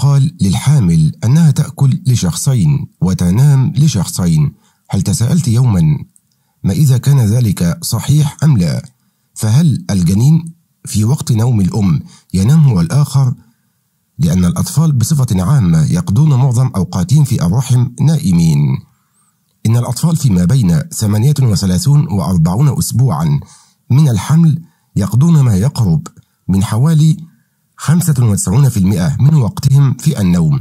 يقال للحامل أنها تأكل لشخصين وتنام لشخصين، هل تساءلت يوما ما إذا كان ذلك صحيح أم لا؟ فهل الجنين في وقت نوم الأم ينام هو الآخر؟ لأن الأطفال بصفة عامة يقضون معظم أوقاتهم في الرحم نائمين. إن الأطفال فيما بين 38 و40 أسبوعا من الحمل يقضون ما يقرب من حوالي 95% من وقتهم في النوم،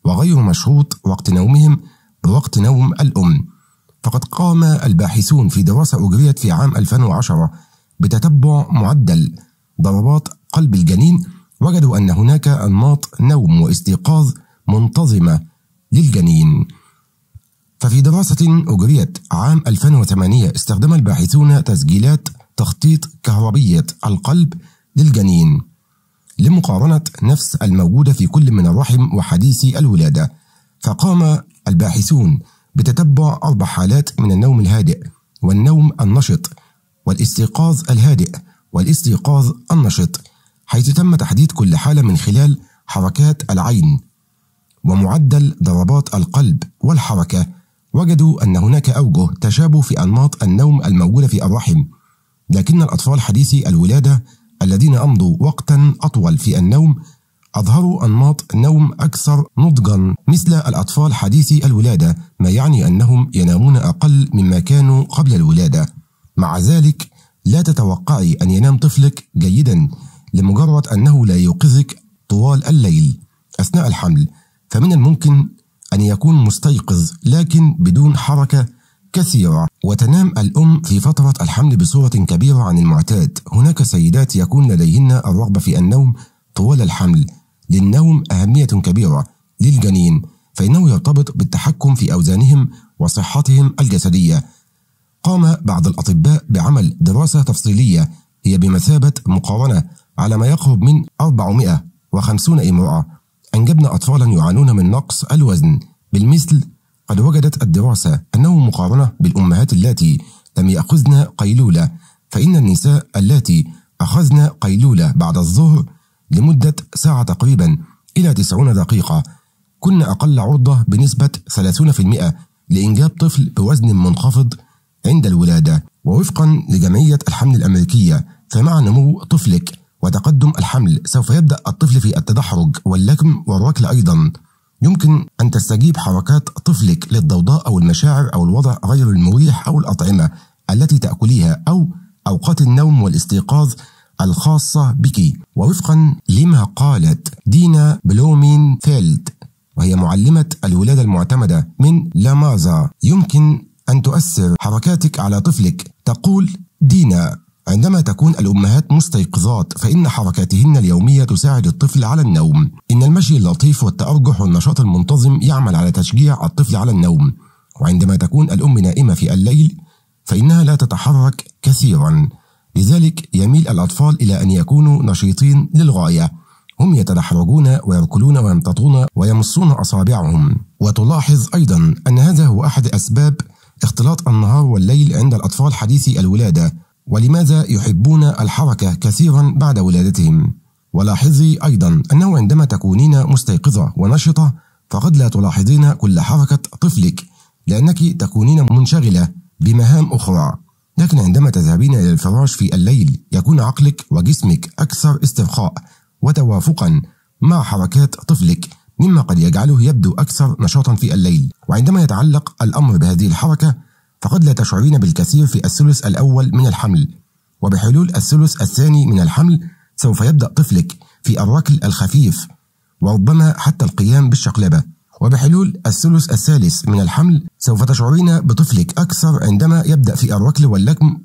وغير مشروط وقت نومهم بوقت نوم الأم. فقد قام الباحثون في دراسة أجريت في عام 2010 بتتبع معدل ضربات قلب الجنين، وجدوا أن هناك أنماط نوم واستيقاظ منتظمة للجنين. ففي دراسة أجريت عام 2008 استخدم الباحثون تسجيلات تخطيط كهربية القلب للجنين لمقارنة نفس الموجودة في كل من الرحم وحديثي الولادة. فقام الباحثون بتتبع 4 حالات من النوم الهادئ والنوم النشط والاستيقاظ الهادئ والاستيقاظ النشط، حيث تم تحديد كل حالة من خلال حركات العين ومعدل ضربات القلب والحركة. وجدوا أن هناك أوجه تشابه في أنماط النوم الموجودة في الرحم، لكن الأطفال حديثي الولادة الذين أمضوا وقتا أطول في النوم أظهروا أنماط نوم أكثر نضجا مثل الأطفال حديثي الولادة، ما يعني أنهم ينامون أقل مما كانوا قبل الولادة. مع ذلك لا تتوقعي أن ينام طفلك جيدا لمجرد أنه لا يوقظك طوال الليل أثناء الحمل، فمن الممكن أن يكون مستيقظ لكن بدون حركة كثيرة. وتنام الأم في فترة الحمل بصورة كبيرة عن المعتاد. هناك سيدات يكون لديهن الرغبة في النوم طوال الحمل، للنوم أهمية كبيرة للجنين، فإنه يرتبط بالتحكم في أوزانهم وصحتهم الجسدية. قام بعض الأطباء بعمل دراسة تفصيلية هي بمثابة مقارنة على ما يقرب من 450 امرأة أنجبن أطفالا يعانون من نقص الوزن. بالمثل قد وجدت الدراسة أنه مقارنة بالأمهات اللاتي لم يأخذن قيلولة، فإن النساء اللاتي أخذن قيلولة بعد الظهر لمدة ساعة تقريبا إلى 90 دقيقة كن أقل عرضة بنسبة 30% لإنجاب طفل بوزن منخفض عند الولادة. ووفقا لجمعية الحمل الأمريكية، فمع نمو طفلك وتقدم الحمل سوف يبدأ الطفل في التدحرج واللكم والركل أيضا. يمكن أن تستجيب حركات طفلك للضوضاء أو المشاعر أو الوضع غير المريح أو الأطعمة التي تأكليها أو أوقات النوم والاستيقاظ الخاصة بك. ووفقا لما قالت دينا بلومينفيلد، وهي معلمة الولادة المعتمدة من لامازا، يمكن أن تؤثر حركاتك على طفلك. تقول دينا: عندما تكون الأمهات مستيقظات فإن حركاتهن اليومية تساعد الطفل على النوم. إن المشي اللطيف والتأرجح والنشاط المنتظم يعمل على تشجيع الطفل على النوم. وعندما تكون الأم نائمة في الليل فإنها لا تتحرك كثيرا، لذلك يميل الأطفال إلى أن يكونوا نشيطين للغاية. هم يتدحرجون ويركلون ويمتطون ويمصون أصابعهم. وتلاحظ أيضا أن هذا هو أحد أسباب اختلاط النهار والليل عند الأطفال حديثي الولادة، ولماذا يحبون الحركة كثيرا بعد ولادتهم. ولاحظي أيضا أنه عندما تكونين مستيقظة ونشطة فقد لا تلاحظين كل حركة طفلك لأنك تكونين منشغلة بمهام أخرى، لكن عندما تذهبين إلى الفراش في الليل يكون عقلك وجسمك أكثر استرخاء وتوافقا مع حركات طفلك، مما قد يجعله يبدو أكثر نشاطا في الليل. وعندما يتعلق الأمر بهذه الحركة فقد لا تشعرين بالكثير في الثلث الأول من الحمل، وبحلول الثلث الثاني من الحمل سوف يبدأ طفلك في الركل الخفيف وربما حتى القيام بالشقلبة. وبحلول الثلث الثالث من الحمل سوف تشعرين بطفلك أكثر عندما يبدأ في الركل واللكم،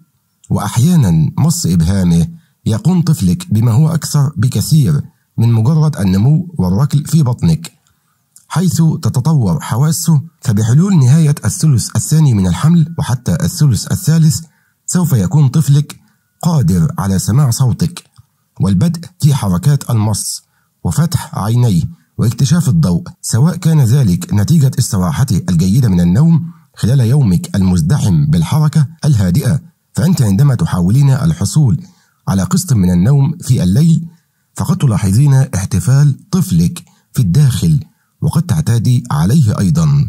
وأحيانا مص إبهامه. يقوم طفلك بما هو أكثر بكثير من مجرد النمو والركل في بطنك، حيث تتطور حواسه. فبحلول نهاية الثلث الثاني من الحمل وحتى الثلث الثالث سوف يكون طفلك قادر على سماع صوتك والبدء في حركات المص وفتح عينيه واكتشاف الضوء، سواء كان ذلك نتيجة استراحته الجيدة من النوم خلال يومك المزدحم بالحركة الهادئة. فأنت عندما تحاولين الحصول على قسط من النوم في الليل فقد تلاحظين احتفال طفلك في الداخل وقد تعتادي عليه أيضا.